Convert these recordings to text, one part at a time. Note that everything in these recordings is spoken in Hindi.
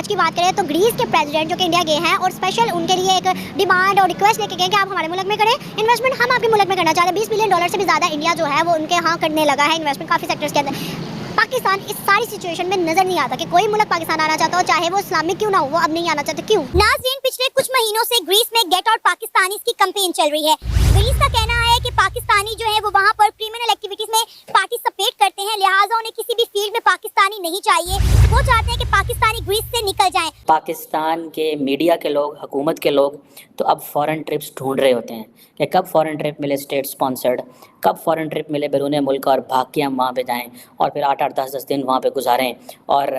आज की बात करें तो ग्रीस के प्रेसिडेंट जो कि इंडिया गए हैं और स्पेशल उनके लिए एक डिमांड और रिक्वेस्ट लेके गए कि आप हमारे मुल्क में करें इन्वेस्टमेंट, हम आपके मुल्क में करना चाहते हैं। $20 बिलियन से भी ज़्यादा इंडिया जो है वो उनके यहाँ करने लगा है इन्वेस्टमेंट काफ़ी सेक्टर्स के अंदर। पाकिस्तान इस सारी सिचुएशन में नजर नहीं आता कि कोई मुल्क पाकिस्तान आना चाहता हो, चाहे वो इस्लामिक क्यों ना हो, वो अब नहीं आना चाहते। क्यों? नाज़रीन, पिछले कुछ महीनों से ग्रीस में गेट आउट पाकिस्तानी की कैंपेन चल रही है। ग्रीस का कहना है कि पाकिस्तानी जो है वो वहाँ पर क्रिमिनल एक्टिविटीज में पार्टिसिपेट करते हैं, लिहाजा उन्हें किसी भी फील्ड में पाकिस्तानी नहीं चाहिए। वो चाहते हैं कि पाकिस्तानी ग्रीस से निकल जाएं। पाकिस्तान के मीडिया के लोग, हुकूमत के लोग तो अब फॉरेन ट्रिप्स ढूंढ रहे होते हैं कि कब फॉरेन ट्रिप मिले स्टेट स्पॉन्सर्ड, कब फॉरेन ट्रिप मिले बैरून मुल्क और भाग के हम वहाँ पे जाएं और फिर 8-8, 10-10 दिन वहाँ पे गुजारें और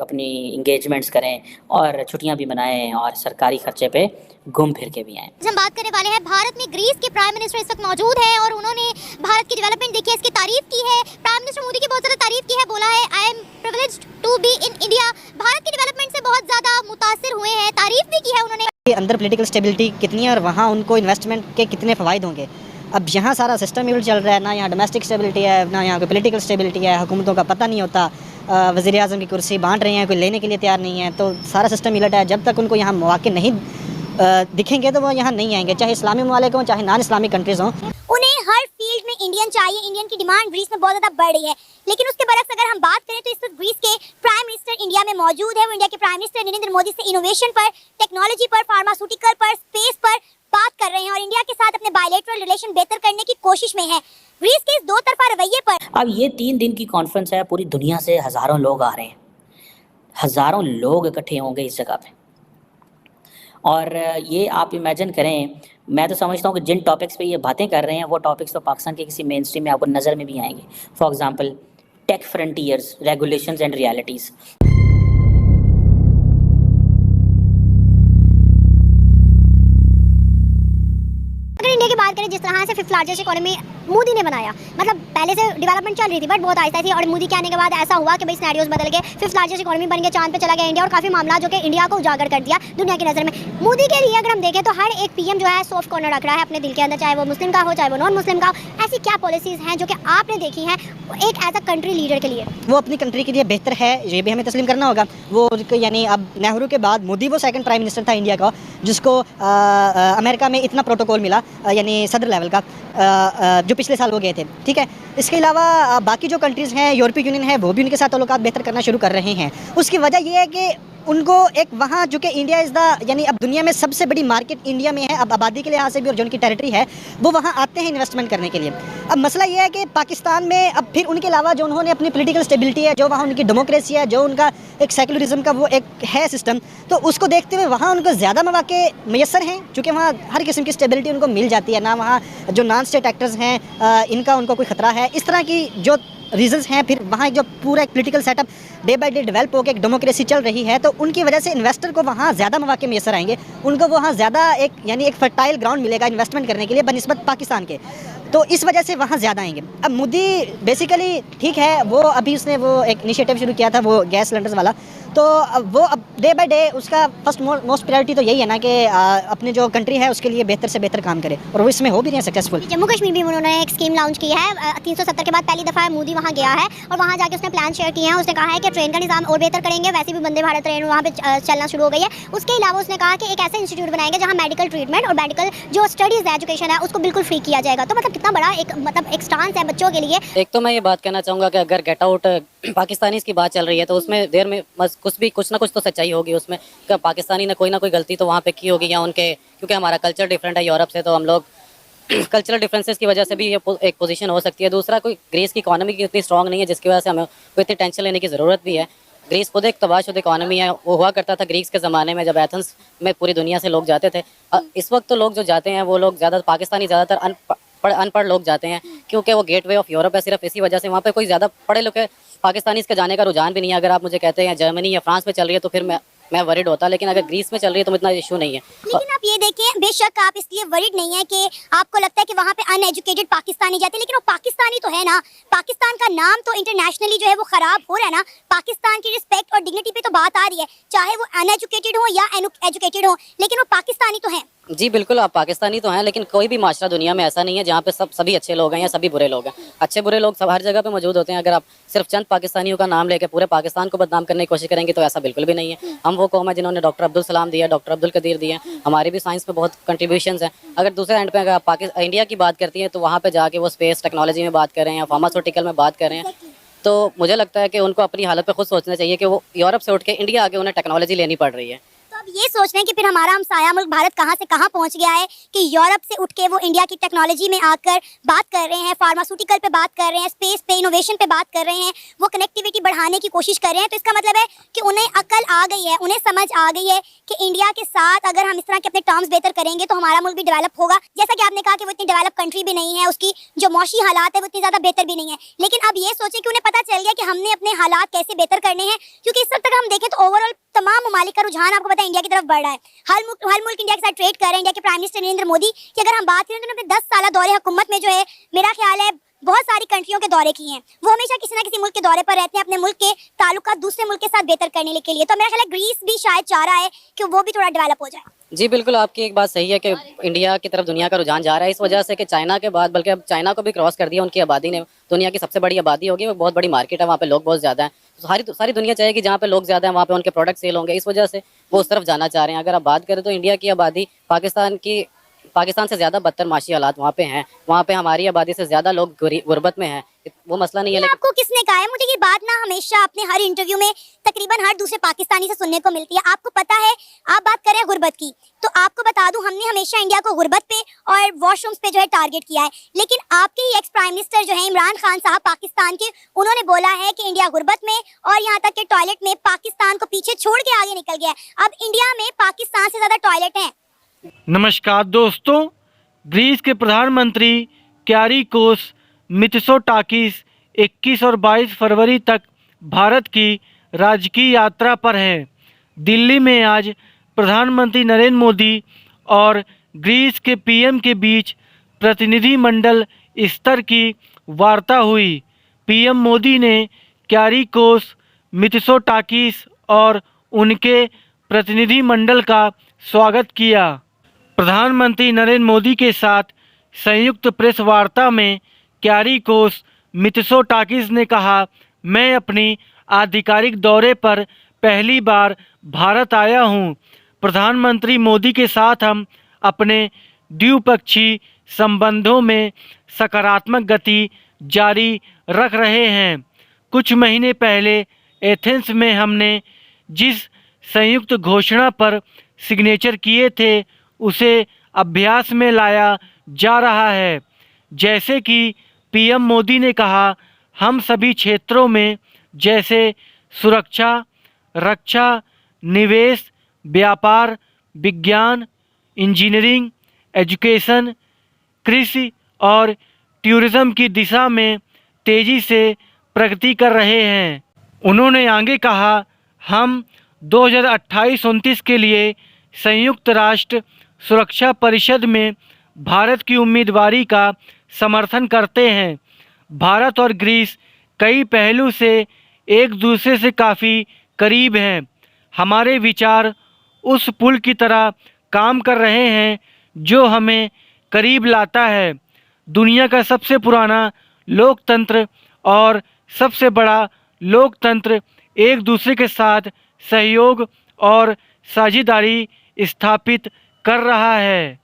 अपनी इंगेजमेंट्स करें और छुट्टियाँ भी मनाएं और सरकारी खर्चे पे घूम फिर के भी आएँ। हम बात करने वाले हैं भारत में ग्रीस के प्राइम मिनिस्टर इस वक्त मौजूद है और उन्होंने भारत की डेवलपमेंट देखी है, इसकी तारीफ की है। प्राइम मिनिस्टर मोदी की बहुत ज़्यादा तारीफ की है, बोला है I am privileged to be in India. भारत की डेवलपमेंट से बहुत ज़्यादा मुतासिर हुए हैं, तारीफ भी की है उन्होंने। अंदर पॉलिटिकल स्टेबिलिटी कितनी है और वहाँ उनको इन्वेस्टमेंट के कितने फ़वाइद होंगे। अब यहाँ सारा सिस्टम ही चल रहा है, ना यहाँ डोमेस्टिक स्टेबिलिटी है, ना यहाँ कोई पॉलिटिकल स्टेबिलिटी है, हुकूमतों का पता नहीं होता, वज़ीर आज़म की कुर्सी बांट रहे हैं, कोई लेने के लिए तैयार नहीं है, तो सारा सिस्टम उलट है। जब तक उनको यहाँ मौके नहीं दिखेंगे तो वो यहाँ नहीं आएंगे, चाहे इस्लामी ममालिक हों चाहे नॉन इस्लामिक कंट्रीज़ हों। उन्हें हर फील्ड में इंडियन चाहिए, इंडियन की डिमांड ग्रीस में बहुत ज़्यादा बढ़ रही है। लेकिन उसके बरक्स अगर हम बात करें तो इस वक्त ग्रीस के प्राइम मिनिस्टर इंडिया में मौजूद है। वो इंडिया के प्राइम मिनिस्टर नरेंद्र मोदी से इनोवेशन पर, टेक्नोलॉजी पर, फार्मास्यूटिकल पर, स्पेस पर बात कर रहे हैं और इंडिया के साथ अपने बायलैटरल रिलेशन बेहतर करने की कोशिश में है। ग्रीस के इस दो तरफा रवैये पर अब ये 3 दिन की कॉन्फ्रेंस है, पूरी दुनिया से हज़ारों लोग आ रहे हैं, हज़ारों लोग इकट्ठे होंगे इस जगह पे। और ये आप इमेजिन करें, मैं तो समझता हूँ कि जिन टॉपिक्स पे ये बातें कर रहे हैं वो टॉपिक्स तो पाकिस्तान के किसी मेन स्ट्रीम में आपको नज़र में भी आएंगे। For example tech frontiers, regulations and realities. अगर इंडिया की बात करें, जिस तरह से 5th लार्जेस्ट इकोनॉमी मोदी ने बनाया, मतलब पहले से डेवलपमेंट चल रही थी बट बहुत आहिस्ता थी और मोदी के आने के बाद ऐसा हुआ कि भाई सिनेरियोज बदल गए, 5th लार्जेस्ट इकोनॉमी बन गया, चांद पे चला गया इंडिया और काफ़ी मामला जो कि इंडिया को उजागर कर दिया दुनिया की नज़र में। मोदी के लिए अगर हम देखें तो हर एक पीएम जो है सॉफ्ट कॉर्नर रख रहा है अपने दिल के अंदर, चाहे वो मुस्लिम का हो चाहे वो नॉन मुस्लिम का हो। ऐसी क्या पॉलिसीज़ हैं जो कि आपने देखी हैं एक एज अ कंट्री लीडर के लिए? वो अपनी कंट्री के लिए बेहतर है, ये भी हमें तस्लीम करना होगा। वो यानी अब नेहरू के बाद मोदी वो सेकंड प्राइम मिनिस्टर था इंडिया का जिसको अमेरिका में इतना प्रोटोकॉल मिला, यानी सदर लेवल का, जो पिछले साल वो गए थे। ठीक है, इसके अलावा बाकी जो कंट्रीज़ हैं, यूरोपीय यूनियन है, वो भी उनके साथ ताल्लुकात बेहतर करना शुरू कर रहे हैं। उसकी वजह यह है कि उनको एक वहाँ जो कि इंडिया इज़ द यानी अब दुनिया में सबसे बड़ी मार्केट इंडिया में है, अब आबादी के लिहाज से भी और जो उनकी टेरिटरी है वो वहाँ आते हैं इन्वेस्टमेंट करने के लिए। अब मसला ये है कि पाकिस्तान में अब फिर उनके अलावा जो उन्होंने अपनी पॉलिटिकल स्टेबिलिटी है, जो वहाँ उनकी डेमोक्रेसी है, जो उनका एक सेकुलरिज्म का वो एक है सिस्टम, तो उसको देखते हुए वहाँ उनको ज़्यादा मौके मैसर हैं, चूँकि वहाँ हर किस्म की स्टेबिलिटी उनको मिल जाती है। ना वहाँ जो नॉन स्टेट एक्टर्स हैं इनका उनको कोई ख़तरा है, इस तरह की जो रीजंस हैं। फिर वहाँ जो पूरा एक political setup day by day develop होकर एक डेमोक्रेसी चल रही है, तो उनकी वजह से इन्वेस्टर को वहाँ ज़्यादा मौके मैसर आएंगे, उनको वहाँ ज़्यादा एक यानी एक फर्टाइल ग्राउंड मिलेगा इन्वेस्टमेंट करने के लिए बनस्बत पाकिस्तान के, तो इस वजह से वहाँ ज़्यादा आएंगे। अब मोदी बेसिकली ठीक है, वो अभी उसने वो एक इनिशिएटिव शुरू किया था वो गैस सिलेंडर्स वाला, तो वो अब डे बाय डे उसका फर्स्ट मोस्ट प्रायोरिटी तो यही है ना कि अपने जो कंट्री है उसके लिए बेहतर से बेहतर काम करे, और वो इसमें हो भी रहे हैं सक्सेसफुल। जम्मू कश्मीर भी उन्होंने एक स्कीम लॉन्च की है, 370 के बाद पहली दफ़ा मोदी वहाँ गया है और वहाँ जाके उसने प्लान शेयर किए हैं। उसने कहा है कि ट्रेन का निज़ाम और बेहतर करेंगे, वैसे भी वंदे भारत ट्रेन वहाँ पे चलना शुरू हो गई है। उसके अलावा उसने कहा कि एक ऐसा इंस्टीट्यूट बनाएंगे जहाँ मेडिकल ट्रीटमेंट और मेडिकल जो स्टडीज़ है, एजुकेशन है, उसको बिल्कुल फ्री किया जाएगा। तो मतलब कितना बड़ा एक स्टांस है बच्चों के लिए। एक तो मैं ये बात कहना चाहूँगा कि अगर गेट आउट पाकिस्तानी की बात चल रही है तो उसमें देर में कुछ ना कुछ तो सच्चाई होगी उसमें, कि पाकिस्तानी ने कोई ना कोई गलती तो वहाँ पे की होगी, या उनके क्योंकि हमारा कल्चर डिफरेंट है यूरोप से, तो हम लोग कल्चरल डिफरेंसेस की वजह से भी ये एक पोजीशन हो सकती है। दूसरा, कोई ग्रीस की इकोनॉमी की इतनी स्ट्रांग नहीं है जिसकी वजह से हमें कोई इतनी टेंशन लेने की ज़रूरत भी है। ग्रीस खुद एक तबाहशुदा इकोनॉमी है। वो हुआ करता था ग्रीस के ज़माने में जब एथेंस में पूरी दुनिया से लोग जाते थे। इस वक्त तो लोग जो जाते हैं वो लोग ज़्यादा पाकिस्तानी ज़्यादातर अनपढ़ लोग जाते हैं, क्योंकि वो गेटवे ऑफ यूरोप है। सिर्फ इसी वजह से वहाँ पे कोई ज़्यादा पढ़े लिखे पाकिस्तानी इसके जाने का रुझान भी नहीं है। अगर आप मुझे कहते हैं जर्मनी या फ्रांस में चल रही है तो फिर मैं वरीड होता, लेकिन अगर ग्रीस में चल रही है तो इतना इशू नहीं है। लेकिन आप ये देखें, बेशक आप इसलिए वरीड नहीं है कि आपको लगता है कि वहाँ पे अनएजुकेटेड पाकिस्तानी जाते हैं, लेकिन वो पाकिस्तानी तो है ना। पाकिस्तान का नाम तो इंटरनेशनली जो है वो खराब हो रहा है ना। पाकिस्तान की रिस्पेक्ट और डिग्निटी पे तो बात आ रही है, चाहे वो अनएजुकेटेड हो या एजुकेटेड हो, लेकिन वो पाकिस्तानी तो है। जी बिल्कुल, आप पाकिस्तानी तो हैं, लेकिन कोई भी माशरा दुनिया में ऐसा नहीं है जहाँ पे सभी अच्छे लोग हैं या सभी बुरे लोग हैं। अच्छे बुरे लोग सब हर जगह पे मौजूद होते हैं। अगर आप सिर्फ चंद पाकिस्तानियों का नाम लेके पूरे पाकिस्तान को बदनाम करने की कोशिश करेंगे तो ऐसा बिल्कुल भी नहीं है। हम वो कौम है जिन्होंने डॉक्टर अब्दुल सलाम दिया, डॉक्टर अब्दुल कदीर दिए, हमारे भी साइंस में बहुत कंट्रीब्यूशंस हैं। अगर दूसरे एंड पे अगर आप इंडिया की बात करती हैं तो वहाँ पे जाके वो स्पेस टेक्नोलॉजी में बात कर रहे हैं या फार्मास्यूटिकल में बात कर रहे हैं, तो मुझे लगता है कि उनको अपनी हालत पे खुद सोचना चाहिए कि वो यूरोप से उठ के इंडिया आके उन्हें टेक्नोलॉजी लेनी पड़ रही है। तो अब ये सोच रहे हैं कि फिर हमारा हमसाया मुल्क भारत कहाँ से कहाँ पहुँच गया है कि यूरोप से उठ के वो इंडिया की टेक्नोलॉजी में आकर बात कर रहे हैं, फार्मास्यूटिकल पे बात कर रहे हैं, स्पेस पे इनोवेशन पे बात कर रहे हैं, वो कनेक्टिविटी बढ़ाने की कोशिश कर रहे हैं। तो इसका मतलब है कि उन्हें अकल आ गई है, उन्हें समझ आ गई है कि इंडिया के साथ अगर हम इस तरह के अपने टर्म्स बेहतर करेंगे तो हमारा मुल्क भी डेवलप होगा। जैसा कि आपने कहा कि वो इतनी डेवलप कंट्री भी नहीं है, उसकी जो मौशी हालात है वो इतनी ज़्यादा बेहतर भी नहीं है, लेकिन अब ये सोचें कि उन्हें पता चल गया कि हमने अपने हालात कैसे बेहतर करने हैं। क्योंकि इस वक्त अगर हम देखें तो ओवरऑल तमाम ममालिक का रुझान आपको पता है इंडिया की तरफ बढ़ रहा है। हर मुल्क इंडिया के साथ ट्रेड कर रहे हैं। इंडिया के प्राइम मिनिस्टर नरेंद्र मोदी की अगर हम बात करें तो उन्होंने 10 साल दौरे हुकूमत में जो है मेरा ख्याल है बहुत सारी कंट्रियों के दौरे किए हैं। वो हमेशा किसी ना किसी मुल्क के दौरे पर रहते हैं अपने मुल्क के ताल्लुकात दूसरे मुल्क के साथ बेहतर करने के लिए। तो मेरा ख्याल है ग्रीस भी शायद चाह रहा है कि वो भी थोड़ा डेवलप हो जाए। जी बिल्कुल, आपकी एक बात सही है कि इंडिया की तरफ दुनिया का रुझान जा रहा है, इस वजह से कि चाइना के बाद, बल्कि अब चाइना को भी क्रॉस कर दिया उनकी आबादी ने। दुनिया की सबसे बड़ी आबादी होगी, वो बहुत बड़ी मार्केट है, वहाँ पे लोग बहुत ज़्यादा हैं। तो सारी दुनिया चाहेगी जहाँ पे लोग ज़्यादा हैं वहाँ पे उनके प्रोडक्ट सेल होंगे, इस वजह से वो उस तरफ जाना चाह रहे हैं। अगर आप बात करें तो इंडिया की आबादी पाकिस्तान से ज़्यादा बदतर माशी हालात वहाँ पे हैं। वहाँ पे हमारी आबादी से ज़्यादा लोग गुर्बत में हैं, वो मसला नहीं है। लेकिन आपको किसने कहा है? मुझे ये बात ना हमेशा अपने हर इंटरव्यू में तकरीबन हर दूसरे पाकिस्तानी से सुनने को मिलती है। आपको पता है, आप बात करें गुर्बत की, तो आपको बता दूं हमने हमेशा इंडिया को गुर्बत पे और वॉशरूम्स पे जो है टारगेट किया है। लेकिन आपके ही एक्स प्राइम मिनिस्टर जो है इमरान खान साहब पाकिस्तान के, उन्होंने बोला है कि इंडिया गुर्बत में और यहाँ तक कि टॉयलेट में पाकिस्तान को पीछे छोड़ के आगे निकल गया है। अब इंडिया में पाकिस्तान से ज़्यादा टॉयलेट हैं। नमस्कार दोस्तों, ग्रीस के प्रधानमंत्री क्यारिकोस मित्सोटाकिस 21 और 22 फरवरी तक भारत की राजकीय यात्रा पर हैं। दिल्ली में आज प्रधानमंत्री नरेंद्र मोदी और ग्रीस के पीएम के बीच प्रतिनिधिमंडल स्तर की वार्ता हुई। पीएम मोदी ने क्यारिकोस मित्सोटाकिस और उनके प्रतिनिधिमंडल का स्वागत किया। प्रधानमंत्री नरेंद्र मोदी के साथ संयुक्त प्रेस वार्ता में क्यारिकोस मित्सोटाकिस ने कहा, मैं अपनी आधिकारिक दौरे पर पहली बार भारत आया हूं। प्रधानमंत्री मोदी के साथ हम अपने द्विपक्षीय संबंधों में सकारात्मक गति जारी रख रहे हैं। कुछ महीने पहले एथेंस में हमने जिस संयुक्त घोषणा पर सिग्नेचर किए थे उसे अभ्यास में लाया जा रहा है। जैसे कि पीएम मोदी ने कहा, हम सभी क्षेत्रों में जैसे सुरक्षा, रक्षा, निवेश, व्यापार, विज्ञान, इंजीनियरिंग, एजुकेशन, कृषि और टूरिज्म की दिशा में तेज़ी से प्रगति कर रहे हैं। उन्होंने आगे कहा, हम 2028-29 के लिए संयुक्त राष्ट्र सुरक्षा परिषद में भारत की उम्मीदवारी का समर्थन करते हैं। भारत और ग्रीस कई पहलू से एक दूसरे से काफ़ी करीब हैं। हमारे विचार उस पुल की तरह काम कर रहे हैं जो हमें करीब लाता है। दुनिया का सबसे पुराना लोकतंत्र और सबसे बड़ा लोकतंत्र एक दूसरे के साथ सहयोग और साझेदारी स्थापित कर रहा है।